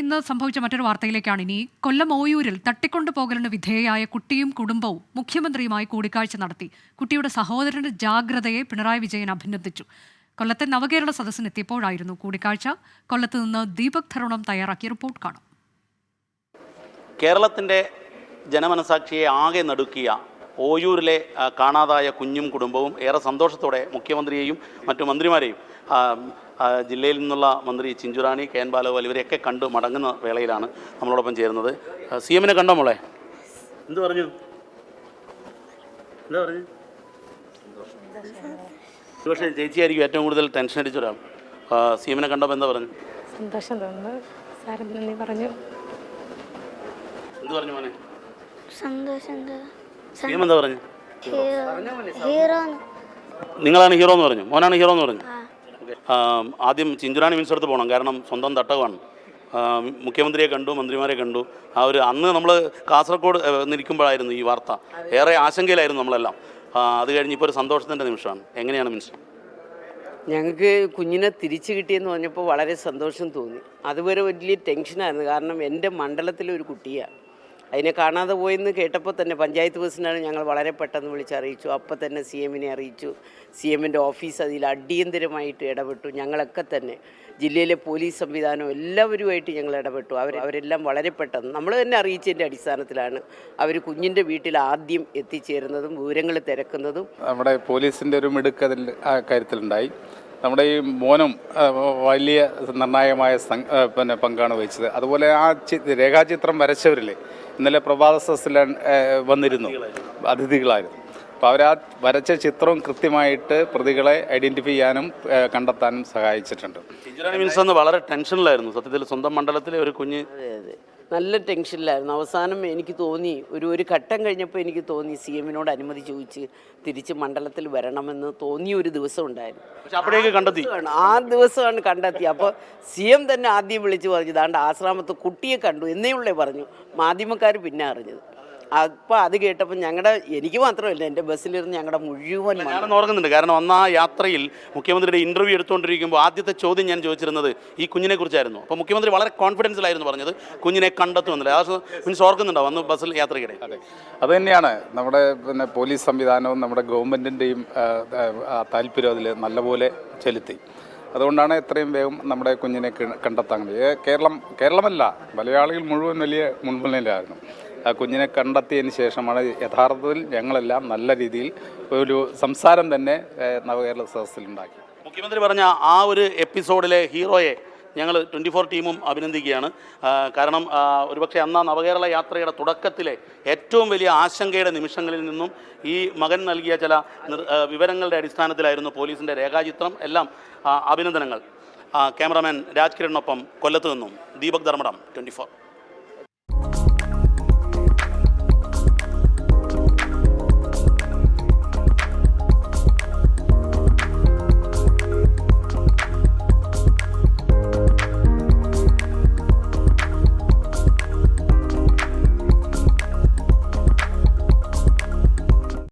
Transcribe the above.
ഇന്ന് സംഭവിച്ച മറ്റൊരു വാർത്തയിലേക്കാണ് ഇനി. കൊല്ലം ഓയൂരിൽ തട്ടിക്കൊണ്ടുപോകലിന് വിധേയയായ കുട്ടിയും കുടുംബവും മുഖ്യമന്ത്രിയുമായി കൂടിക്കാഴ്ച നടത്തി. കുട്ടിയുടെ സഹോദരന്റെ ജാഗ്രതയെ പിണറായി വിജയൻ അഭിനന്ദിച്ചു. കൊല്ലത്തെ നവകേരള സദസ്സിനെത്തിയപ്പോഴായിരുന്നു കൂടിക്കാഴ്ച. കൊല്ലത്ത് നിന്ന് ദീപക് ധരുണം തയ്യാറാക്കിയ റിപ്പോർട്ട് കാണാം. കേരളത്തിൻ്റെ ജനമനസാക്ഷിയെ ആകെ നടുക്കിയ ഓയൂരിലെ കാണാതായ കുഞ്ഞും കുടുംബവും ഏറെ സന്തോഷത്തോടെ മുഖ്യമന്ത്രിയെയും മറ്റു മന്ത്രിമാരെയും ജില്ലയിൽ നിന്നുള്ള മന്ത്രി ചിഞ്ചുറാണി, കെ എൻ ബാലഗോപാൽ ഇവരെയൊക്കെ കണ്ട് മടങ്ങുന്ന വേളയിലാണ് നമ്മളോടൊപ്പം ചേരുന്നത്. സി എമ്മിനെ കണ്ടോ മോളെ? എന്ത് പറഞ്ഞു? എന്താ പറഞ്ഞു? പക്ഷേ ചേച്ചിയായിരിക്കും ഏറ്റവും കൂടുതൽ ടെൻഷൻ അടിച്ച ഒരാൾ. സി എമ്മിനെ കണ്ടപ്പോൾ എന്താ പറഞ്ഞു? സന്തോഷം തോന്നുന്നു. സാറ് നന്ദി പറഞ്ഞു. എന്ത് പറഞ്ഞു മോനെ? സന്തോഷം. സി എം എന്താ പറഞ്ഞു? ഹീറോ. നിങ്ങളാണ് ഹീറോ എന്ന് പറഞ്ഞു, മോനാണ് ഹീറോ എന്ന് പറഞ്ഞു. ആദ്യം ചിഞ്ചുറാണി മിനിസ്റ്റടുത്ത് പോകണം, കാരണം സ്വന്തം തട്ടകമാണ്. മുഖ്യമന്ത്രിയെ കണ്ടു, മന്ത്രിമാരെ കണ്ടു. അന്ന് നമ്മൾ കാസർഗോഡ് നിൽക്കുമ്പോഴായിരുന്നു ഈ വാർത്ത. ഏറെ ആശങ്കയിലായിരുന്നു നമ്മളെല്ലാം. അത് കഴിഞ്ഞ് ഇപ്പോൾ ഒരു സന്തോഷത്തിൻ്റെ നിമിഷമാണ്. എങ്ങനെയാണ് മിനിസ്റ്റർ? ഞങ്ങൾക്ക് കുഞ്ഞിനെ തിരിച്ചു കിട്ടിയെന്ന് പറഞ്ഞപ്പോൾ വളരെ സന്തോഷം തോന്നി. അതുവരെ വലിയ ടെൻഷനായിരുന്നു, കാരണം എൻ്റെ മണ്ഡലത്തിലൊരു കുട്ടിയാണ്. അതിനെ കാണാതെ പോയെന്ന് കേട്ടപ്പോൾ തന്നെ പഞ്ചായത്ത് പ്രസിഡന്റാണ് ഞങ്ങൾ വളരെ പെട്ടെന്ന് വിളിച്ചറിയിച്ചു. അപ്പം തന്നെ സി എമ്മിനെ അറിയിച്ചു. സി എമ്മിൻ്റെ ഓഫീസ് അതിൽ അടിയന്തരമായിട്ട് ഇടപെട്ടു. ഞങ്ങളൊക്കെ തന്നെ ജില്ലയിലെ പോലീസ് സംവിധാനം എല്ലാവരുമായിട്ട് ഞങ്ങൾ ഇടപെട്ടു. അവരെല്ലാം വളരെ പെട്ടെന്ന് നമ്മൾ തന്നെ അറിയിച്ചതിൻ്റെ അടിസ്ഥാനത്തിലാണ് അവർ കുഞ്ഞിൻ്റെ വീട്ടിൽ ആദ്യം എത്തിച്ചേരുന്നതും വിവരങ്ങൾ തിരക്കുന്നതും. നമ്മുടെ പോലീസിൻ്റെ ഒരു മിടുക്കതിൽ ആ കാര്യത്തിലുണ്ടായി. നമ്മുടെ ഈ മോനും വലിയ നിർണായകമായ പങ്കാണ് വഹിച്ചത്. അതുപോലെ ആ രേഖാചിത്രം വരച്ചവരിൽ ഇന്നലെ പ്രഭാത സദസ്സിൽ വന്നിരുന്നു, അതിഥികളായിരുന്നു. അപ്പോൾ അവർ ആ വരച്ച ചിത്രവും കൃത്യമായിട്ട് പ്രതികളെ ഐഡൻറ്റിഫൈ ചെയ്യാനും കണ്ടെത്താനും സഹായിച്ചിട്ടുണ്ട്. വളരെ ടെൻഷനിലായിരുന്നു സത്യത്തിൽ. സ്വന്തം മണ്ഡലത്തിലെ ഒരു കുഞ്ഞ് നല്ല ടെൻഷനിലായിരുന്നു. അവസാനം എനിക്ക് തോന്നി, ഒരു ഘട്ടം കഴിഞ്ഞപ്പോൾ എനിക്ക് തോന്നി സി എമ്മിനോട് അനുമതി ചോദിച്ച് തിരിച്ച് മണ്ഡലത്തിൽ വരണമെന്ന് തോന്നിയ ഒരു ദിവസം ഉണ്ടായിരുന്നു. അപ്പോഴേക്ക് കണ്ടെത്തി. ആ ദിവസമാണ് കണ്ടെത്തി. അപ്പോൾ സി എം തന്നെ ആദ്യം വിളിച്ച് പറഞ്ഞു, ദാണ്ട് ആശ്രാമത്ത് കുട്ടിയെ കണ്ടു എന്നേ പറഞ്ഞു. മാധ്യമക്കാർ പിന്നെ അറിഞ്ഞത്. അപ്പോൾ അത് കേട്ടപ്പോൾ എനിക്ക് മാത്രമല്ല, എൻ്റെ ബസ്സിലിരുന്ന് ഞങ്ങളുടെ മുഴുവൻ ഞാനൊന്ന് ഓർക്കുന്നുണ്ട്. കാരണം അന്ന് ആ യാത്രയിൽ മുഖ്യമന്ത്രിയുടെ ഇൻ്റർവ്യൂ എടുത്തുകൊണ്ടിരിക്കുമ്പോൾ ആദ്യത്തെ ചോദ്യം ഞാൻ ചോദിച്ചിരുന്നത് ഈ കുഞ്ഞിനെ കുറിച്ചായിരുന്നു. അപ്പോൾ മുഖ്യമന്ത്രി വളരെ കോൺഫിഡൻസിലായിരുന്നു പറഞ്ഞത് കുഞ്ഞിനെ കണ്ടെത്തുമെന്നില്ല. മീൻസ് ഓർക്കുന്നുണ്ടാവും അന്ന് ബസ്സിൽ യാത്രയ്ക്കിടെ? അതെ, അത് തന്നെയാണ് നമ്മുടെ പോലീസ് സംവിധാനവും നമ്മുടെ ഗവൺമെൻറ്റിൻ്റെയും താല്പര്യം അതിൽ നല്ലപോലെ ചെലുത്തി. അതുകൊണ്ടാണ് എത്രയും വേഗം നമ്മുടെ കുഞ്ഞിനെ കണ്ടെത്താൻ കഴിയുക. കേരളമല്ല, മലയാളികൾ മുഴുവൻ വലിയ മുൻപിലായിരുന്നു. ആ കുഞ്ഞിനെ കണ്ടെത്തിയതിന് ശേഷമാണ് യഥാർത്ഥത്തിൽ ഞങ്ങളെല്ലാം നല്ല രീതിയിൽ ഒരു സംസാരം തന്നെ നവകേരള സദസ്സിലുണ്ടാക്കി. മുഖ്യമന്ത്രി പറഞ്ഞ ആ ഒരു എപ്പിസോഡിലെ ഹീറോയെ ഞങ്ങൾ 24 ടീമും അഭിനന്ദിക്കുകയാണ്. കാരണം ഒരുപക്ഷെ അന്ന് നവകേരള യാത്രയുടെ തുടക്കത്തിലെ ഏറ്റവും വലിയ ആശങ്കയുടെ നിമിഷങ്ങളിൽ നിന്നും ഈ മകൻ നൽകിയ ചില വിവരങ്ങളുടെ അടിസ്ഥാനത്തിലായിരുന്നു പോലീസിൻ്റെ രേഖാചിത്രം. എല്ലാം അഭിനന്ദനങ്ങൾ. ക്യാമറാമാൻ രാജ് കിരണിനൊപ്പം കൊല്ലത്ത് നിന്നും ദീപക് ധർമ്മടം, 24.